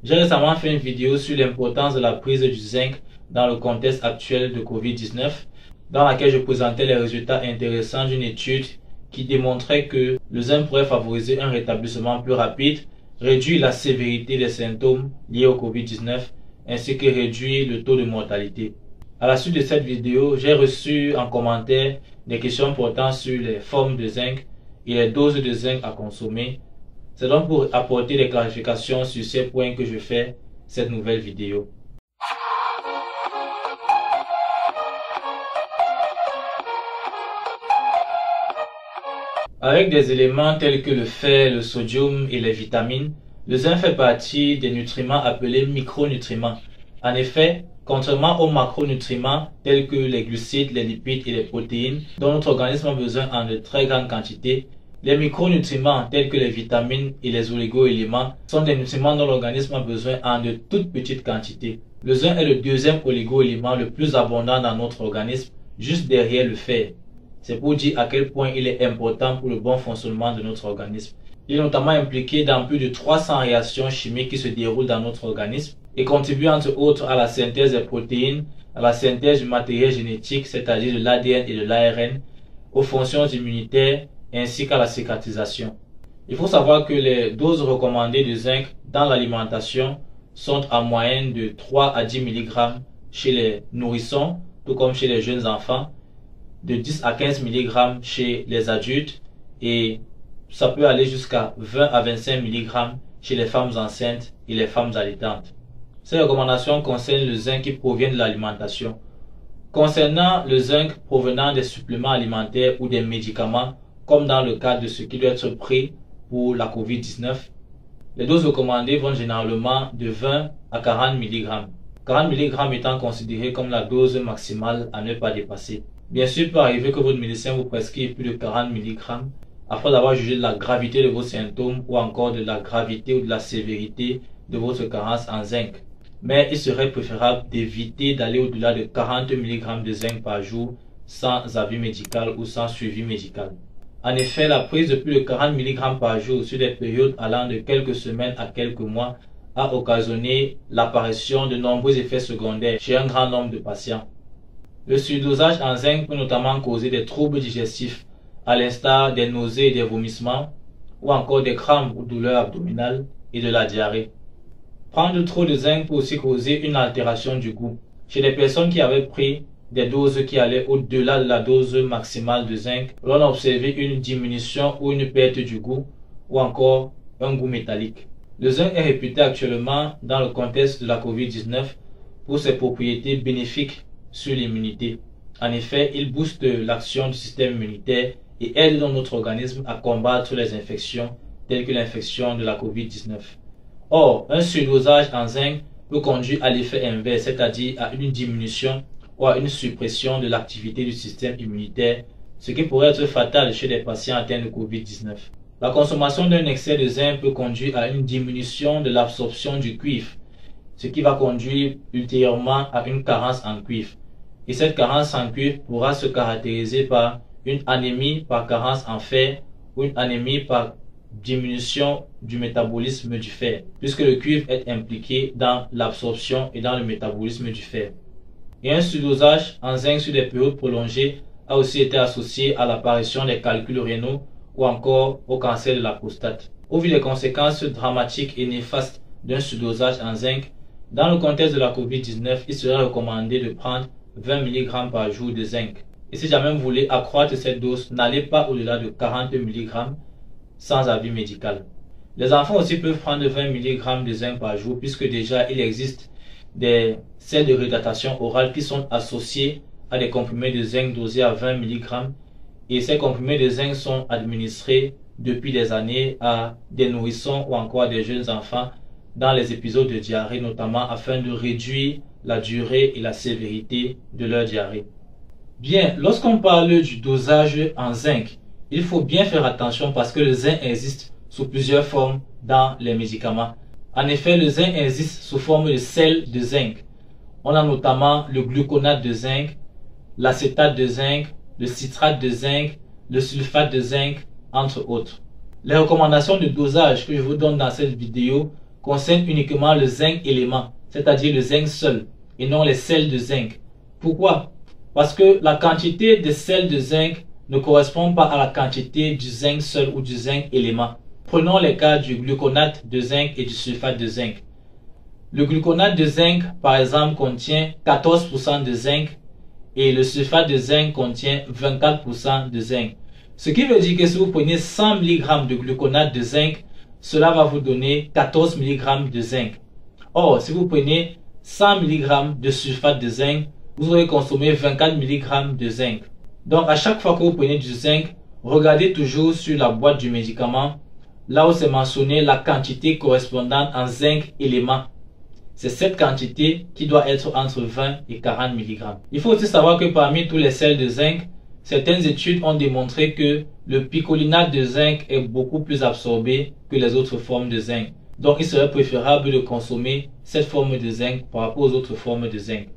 J'ai récemment fait une vidéo sur l'importance de la prise du zinc dans le contexte actuel de Covid-19, dans laquelle je présentais les résultats intéressants d'une étude qui démontrait que le zinc pourrait favoriser un rétablissement plus rapide, réduire la sévérité des symptômes liés au Covid-19, ainsi que réduire le taux de mortalité. À la suite de cette vidéo, j'ai reçu en commentaire des questions portant sur les formes de zinc et les doses de zinc à consommer. C'est donc pour apporter des clarifications sur ces points que je fais cette nouvelle vidéo. Avec des éléments tels que le fer, le sodium et les vitamines, le zinc fait partie des nutriments appelés micronutriments. En effet, contrairement aux macronutriments tels que les glucides, les lipides et les protéines, dont notre organisme a besoin en de très grandes quantités, les micronutriments tels que les vitamines et les oligo-éléments sont des nutriments dont l'organisme a besoin en de toutes petites quantités. Le zinc est le deuxième oligo-élément le plus abondant dans notre organisme, juste derrière le fer. C'est pour dire à quel point il est important pour le bon fonctionnement de notre organisme. Il est notamment impliqué dans plus de 300 réactions chimiques qui se déroulent dans notre organisme et contribue entre autres à la synthèse des protéines, à la synthèse du matériel génétique, c'est-à-dire de l'ADN et de l'ARN, aux fonctions immunitaires ainsi qu'à la cicatrisation. Il faut savoir que les doses recommandées de zinc dans l'alimentation sont en moyenne de 3 à 10 mg chez les nourrissons, tout comme chez les jeunes enfants, de 10 à 15 mg chez les adultes et ça peut aller jusqu'à 20 à 25 mg chez les femmes enceintes et les femmes allaitantes. Ces recommandations concernent le zinc qui provient de l'alimentation. Concernant le zinc provenant des suppléments alimentaires ou des médicaments, comme dans le cas de ce qui doit être pris pour la Covid-19, les doses recommandées vont généralement de 20 à 40 mg. 40 mg étant considéré comme la dose maximale à ne pas dépasser. Bien sûr, il peut arriver que votre médecin vous prescrive plus de 40 mg après avoir jugé de la gravité de vos symptômes ou encore de la gravité ou de la sévérité de votre carence en zinc. Mais il serait préférable d'éviter d'aller au-delà de 40 mg de zinc par jour sans avis médical ou sans suivi médical. En effet, la prise de plus de 40 mg par jour sur des périodes allant de quelques semaines à quelques mois a occasionné l'apparition de nombreux effets secondaires chez un grand nombre de patients. Le surdosage en zinc peut notamment causer des troubles digestifs, à l'instar des nausées et des vomissements, ou encore des crampes ou douleurs abdominales et de la diarrhée. Prendre trop de zinc peut aussi causer une altération du goût. Chez les personnes qui avaient pris des doses qui allaient au-delà de la dose maximale de zinc, l'on a observé une diminution ou une perte du goût, ou encore un goût métallique. Le zinc est réputé actuellement dans le contexte de la Covid-19 pour ses propriétés bénéfiques sur l'immunité. En effet, il booste l'action du système immunitaire et aide dans notre organisme à combattre les infections telles que l'infection de la Covid-19. Or, un surdosage en zinc peut conduire à l'effet inverse, c'est-à-dire à une diminution ou à une suppression de l'activité du système immunitaire, ce qui pourrait être fatal chez les patients atteints de Covid-19. La consommation d'un excès de zinc peut conduire à une diminution de l'absorption du cuivre, ce qui va conduire ultérieurement à une carence en cuivre. Et cette carence en cuivre pourra se caractériser par une anémie par carence en fer ou une anémie par diminution du métabolisme du fer, puisque le cuivre est impliqué dans l'absorption et dans le métabolisme du fer. Et un surdosage en zinc sur des périodes prolongées a aussi été associé à l'apparition des calculs rénaux ou encore au cancer de la prostate. Au vu des conséquences dramatiques et néfastes d'un surdosage en zinc, dans le contexte de la Covid-19, il serait recommandé de prendre 20 mg par jour de zinc. Et si jamais vous voulez accroître cette dose, n'allez pas au-delà de 40 mg sans avis médical. Les enfants aussi peuvent prendre 20 mg de zinc par jour puisque déjà il existe des sels de réhydratation orale qui sont associés à des comprimés de zinc dosés à 20 mg et ces comprimés de zinc sont administrés depuis des années à des nourrissons ou encore à des jeunes enfants dans les épisodes de diarrhée notamment afin de réduire la durée et la sévérité de leur diarrhée. Bien, lorsqu'on parle du dosage en zinc, il faut bien faire attention parce que le zinc existe sous plusieurs formes dans les médicaments. En effet, le zinc existe sous forme de sel de zinc. On a notamment le gluconate de zinc, l'acétate de zinc, le citrate de zinc, le sulfate de zinc, entre autres. Les recommandations de dosage que je vous donne dans cette vidéo concerne uniquement le zinc élément, c'est-à-dire le zinc seul, et non les sels de zinc. Pourquoi? Parce que la quantité de sels de zinc ne correspond pas à la quantité du zinc seul ou du zinc élément. Prenons les cas du gluconate de zinc et du sulfate de zinc. Le gluconate de zinc, par exemple, contient 14% de zinc et le sulfate de zinc contient 24% de zinc. Ce qui veut dire que si vous prenez 100 mg de gluconate de zinc, cela va vous donner 14 mg de zinc. Or, si vous prenez 100 mg de sulfate de zinc, vous aurez consommé 24 mg de zinc. Donc, à chaque fois que vous prenez du zinc, regardez toujours sur la boîte du médicament, là où c'est mentionné la quantité correspondante en zinc élément. C'est cette quantité qui doit être entre 20 et 40 mg. Il faut aussi savoir que parmi tous les sels de zinc, certaines études ont démontré que le picolinate de zinc est beaucoup plus absorbé que les autres formes de zinc. Donc, il serait préférable de consommer cette forme de zinc par rapport aux autres formes de zinc.